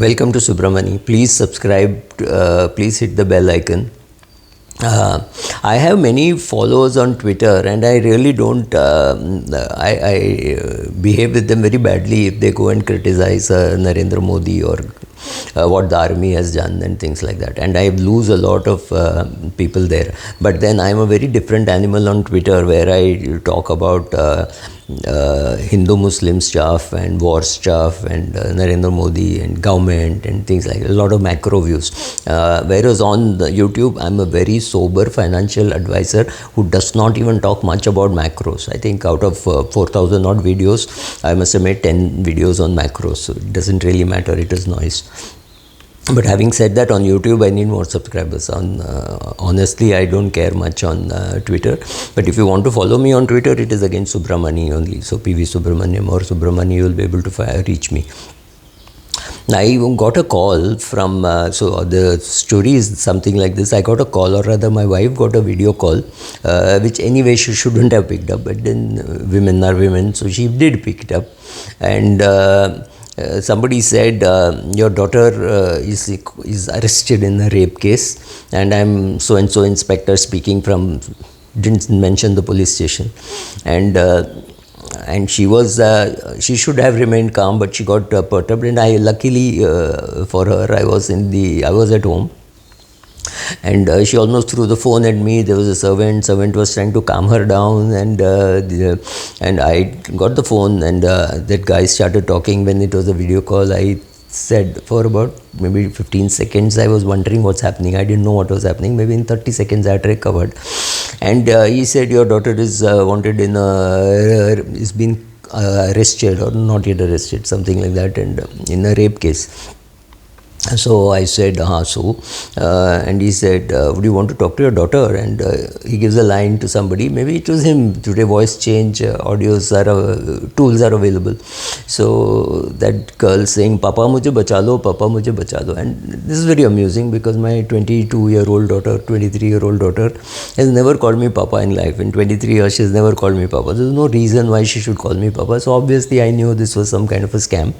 Welcome to Subramani. Please subscribe, please hit the bell icon. I have many followers on Twitter, and I really don't. I behave with them very badly if they go and criticize Narendra Modi or what the army has done and things like that. And I lose a lot of people there. But then I'm a very different animal on Twitter, where I talk about Hindu-Muslim stuff and war stuff and Narendra Modi and government and things like that. A lot of macro views. Whereas on the YouTube, I'm a very sober financial advisor who does not even talk much about macros. I think out of 4,000 odd videos, I must have made 10 videos on macros. So it doesn't really matter. It is noise. But having said that, on YouTube I need more subscribers. Honestly, I don't care much on Twitter. But if you want to follow me on Twitter, it is again Subramani only. So PV Subramaniam or Subramani, you will be able to reach me. I got a call from, so the story is something like this. I got a call, or rather my wife got a video call, which anyway she shouldn't have picked up, but then women are women, so she did pick it up. And somebody said, your daughter is arrested in a rape case, and I'm so-and-so inspector speaking from, didn't mention the police station. And she was, she should have remained calm, but she got perturbed. And I, luckily for her, I was at home. And she almost threw the phone at me. There was a servant was trying to calm her down, and I got the phone, and that guy started talking. When it was a video call, I said for about maybe 15 seconds I was wondering what's happening. I didn't know what was happening. Maybe in 30 seconds I had recovered. And he said, your daughter is wanted in is been arrested, or not yet arrested, something like that, and in a rape case. So I said, and he said, would you want to talk to your daughter? And he gives a line to somebody. Maybe it was him. Today voice change audios are tools are available. So that girl saying, Papa mujhe bacha lo, Papa mujhe bacha lo. And this is very amusing, because my 22-year-old daughter, 23-year-old daughter has never called me Papa in life. In 23 years, she has never called me Papa. There's no reason why she should call me Papa. So obviously I knew this was some kind of a scam.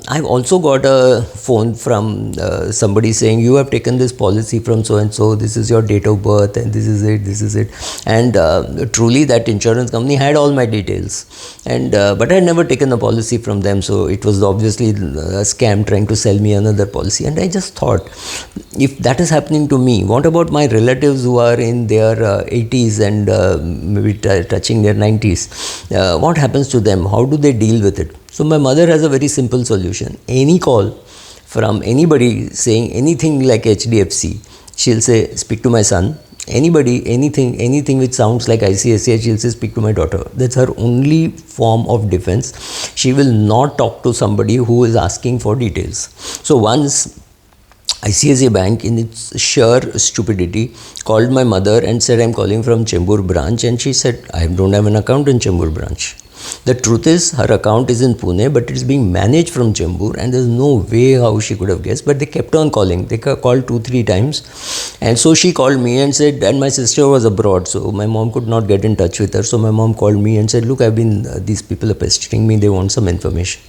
I've also got a phone from somebody saying, you have taken this policy from so and so, this is your date of birth, and this is it. And truly that insurance company had all my details, and but I had never taken a policy from them. So it was obviously a scam trying to sell me another policy. And I just thought, if that is happening to me, what about my relatives who are in their 80s and maybe touching their 90s? What happens to them? How do they deal with it? So my mother has a very simple solution. Any call from anybody saying anything like HDFC, she'll say, speak to my son. Anybody, anything which sounds like ICICI, she'll say, speak to my daughter. That's her only form of defense. She will not talk to somebody who is asking for details. So once ICICI Bank, in its sheer stupidity, called my mother and said, I'm calling from Chembur branch. And she said, I don't have an account in Chembur branch. The truth is, her account is in Pune, but it is being managed from Chembur, and there's no way how she could have guessed. But they kept on calling. They called 2-3 times. And so she called me and said, and my sister was abroad, so my mom could not get in touch with her. So my mom called me and said, look, these people are pestering me, they want some information.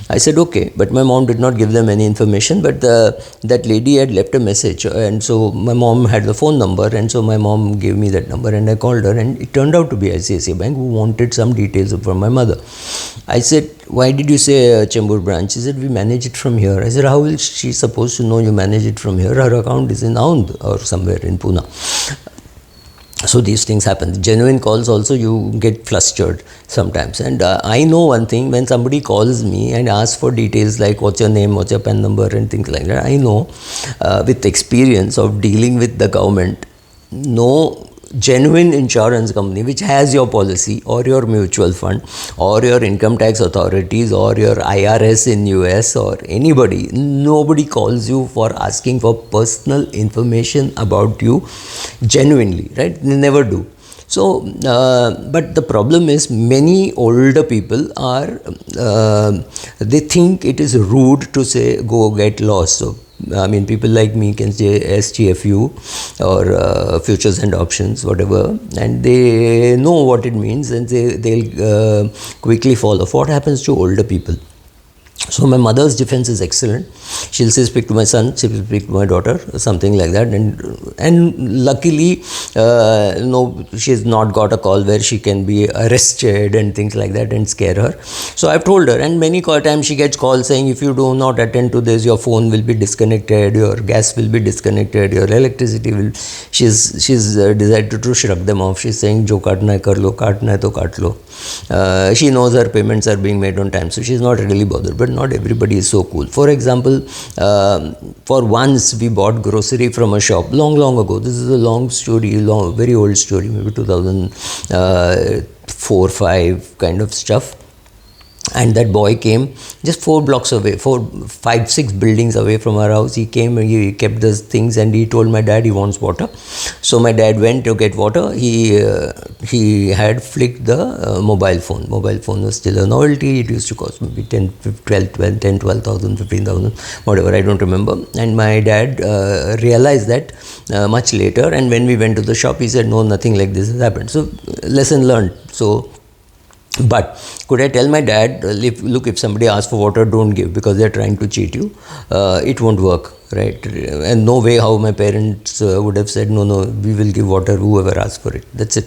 I said, okay. But my mom did not give them any information, but that lady had left a message. And so my mom had the phone number, and so my mom gave me that number, and I called her, and it turned out to be ICICI Bank, who wanted some details from my mother. I said, why did you say Chembur branch? She said, we manage it from here. I said, how is she supposed to know you manage it from here? Her account is in Aund or somewhere in Pune. So these things happen. Genuine calls also, you get flustered sometimes. And I know one thing, when somebody calls me and asks for details like what's your name, what's your PAN number and things like that, I know with experience of dealing with the government, no genuine insurance company which has your policy or your mutual fund or your income tax authorities or your IRS in US or anybody, nobody calls you for asking for personal information about you genuinely, right? They never do. So, but the problem is, many older people are, they think it is rude to say, go get lost. So, I mean, people like me can say STFU or futures and options, whatever, and they know what it means, and they'll quickly fall off. What happens to older people? So my mother's defense is excellent. She'll say speak to my son, she'll speak to my daughter, something like that. And luckily, no, she's not got a call where she can be arrested and things like that and scare her. So I've told her, and many times she gets calls saying, if you do not attend to this, your phone will be disconnected, your gas will be disconnected, your electricity will. She's decided to shrug them off. She's saying, jo kaatna hai kar lo, kaatna hai to kaat lo. She knows her payments are being made on time, so she's not really bothered. But not everybody is so cool. For example, for once we bought grocery from a shop long ago. This is a long story, very old story, maybe 2004, 5 kind of stuff. And that boy came just 4 blocks away, 4, 5, 6 buildings away from our house. He came and he kept those things, and he told my dad he wants water. So my dad went to get water. He had flicked the mobile phone. Mobile phone was still a novelty. It used to cost maybe 12,000, 15,000, whatever, I don't remember. And my dad realized that much later. And when we went to the shop, he said, no, nothing like this has happened. So lesson learned. But could I tell my dad, look, if somebody asks for water, don't give, because they're trying to cheat you. It won't work, right? And no way how my parents would have said, no, we will give water whoever asks for it. That's it.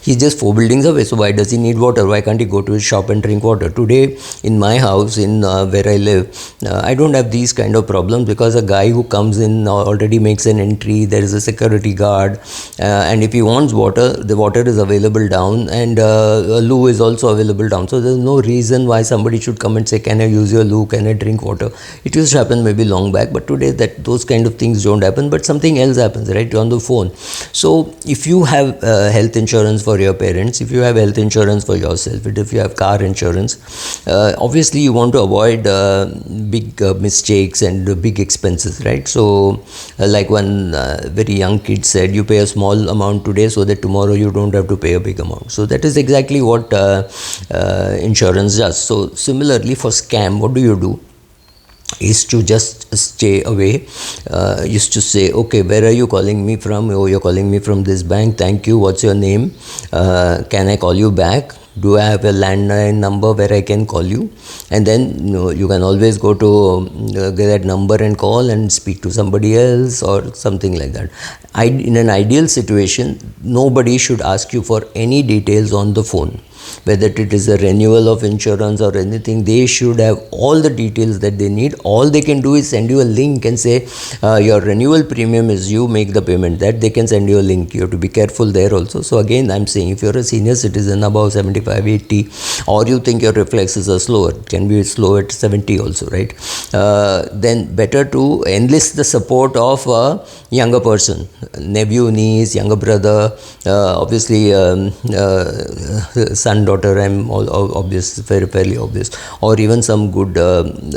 He's just 4 buildings away, so why does he need water? Why can't he go to his shop and drink water? Today, in my house, in where I live, I don't have these kind of problems, because a guy who comes in already makes an entry. There is a security guard, and if he wants water, the water is available down, and a loo is also available down. So there's no reason why somebody should come and say, can I use your loo, can I drink water? It used to happen maybe long back, but today those kind of things don't happen, but something else happens, right, on the phone. So if you have health insurance for your parents, if you have health insurance for yourself, if you have car insurance, obviously you want to avoid big mistakes and big expenses, right? So like one very young kid said, you pay a small amount today so that tomorrow you don't have to pay a big amount. So that is exactly what insurance does. So similarly, for scam, what do? Is to just stay away. Used to say, okay, where are you calling me from? Oh, you're calling me from this bank. Thank you. What's your name? Can I call you back? Do I have a landline number where I can call you? And then you can always go to get that number and call and speak to somebody else or something like that. In an ideal situation, nobody should ask you for any details on the phone. Whether it is a renewal of insurance or anything, they should have all the details that they need. All they can do is send you a link and say, your renewal premium is you, make the payment. That they can send you a link. You have to be careful there also. So again, I'm saying, if you're a senior citizen above 75, 80, or you think your reflexes are slower, it can be slow at 70 also, right? Then better to enlist the support of a younger person, nephew, niece, younger brother, obviously son, daughter, I'm all obvious, fairly obvious, or even some good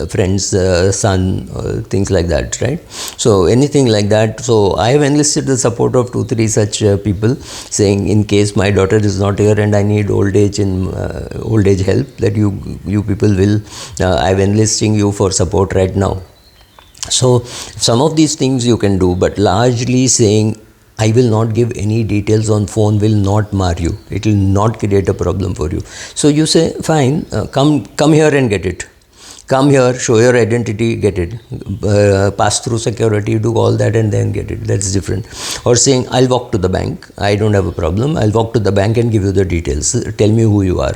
friends, son, things like that, right? So anything like that. So I have enlisted the support of 2-3 such people, saying, in case my daughter is not here and I need old age help, that you people will, I'm enlisting you for support right now. So some of these things you can do, but largely saying, I will not give any details on phone will not mar you. It will not create a problem for you. So you say, fine, come here and get it. Come here, show your identity, get it. Pass through security, do all that and then get it. That's different. Or saying, I'll walk to the bank. I don't have a problem. I'll walk to the bank and give you the details. Tell me who you are.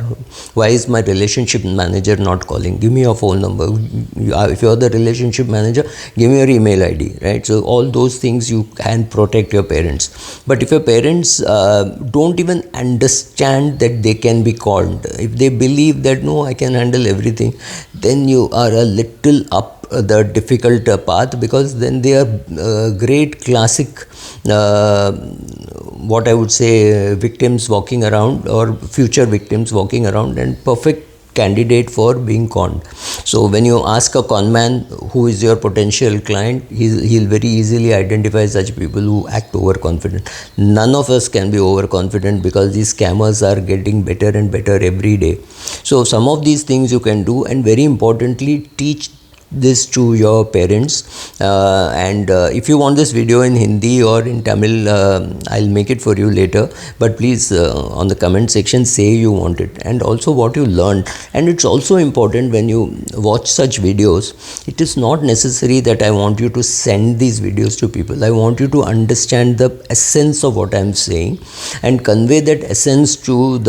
Why is my relationship manager not calling? Give me your phone number. If you're the relationship manager, give me your email ID, right? So all those things you can protect your parents. But if your parents don't even understand that they can be called, if they believe that, no, I can handle everything, then you are a little up the difficult path, because then they are great classic, what I would say, victims walking around, or future victims walking around, and perfect candidate for being conned. So when you ask a con man who is your potential client, he'll very easily identify such people who act overconfident. None of us can be overconfident, because these scammers are getting better and better every day. So some of these things you can do, and very importantly, teach this to your parents, and if you want this video in Hindi or in Tamil, I'll make it for you later, but please on the comment section say you want it, and also what you learned. And it's also important when you watch such videos, it is not necessary that I want you to send these videos to people. I want you to understand the essence of what I'm saying and convey that essence to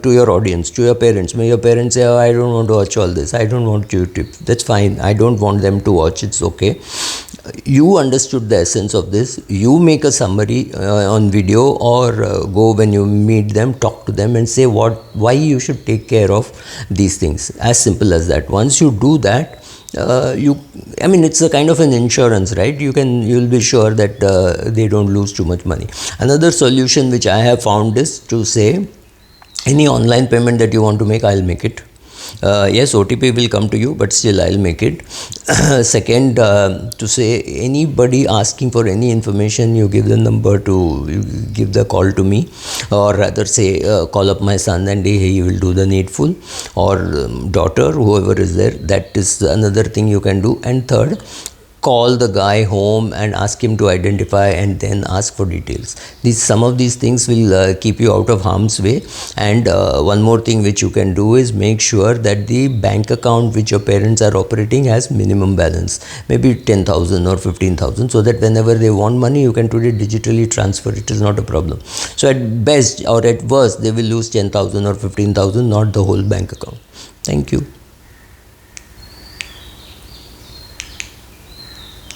your audience, to your parents. When your parents say, oh, I don't want to watch all this, I don't want YouTube, that's fine, I don't want them to watch, it's okay. You understood the essence of this, you make a summary on video, or go when you meet them, talk to them and say why you should take care of these things. As simple as that. Once you do that, it's a kind of an insurance, right? You'll be sure that they don't lose too much money. Another solution which I have found is to say, any online payment that you want to make, I'll make it. Yes, OTP will come to you, but still I'll make it. Second, to say, anybody asking for any information, you give the call to me, or rather say, call up my son and he will do the needful, or daughter, whoever is there. That is another thing you can do. And third, call the guy home and ask him to identify, and then ask for details. Some of these things will keep you out of harm's way. And one more thing which you can do is make sure that the bank account which your parents are operating has minimum balance, maybe 10,000 or 15,000, so that whenever they want money, you can today digitally transfer. It is not a problem. So at best or at worst, they will lose 10,000 or 15,000, not the whole bank account. Thank you.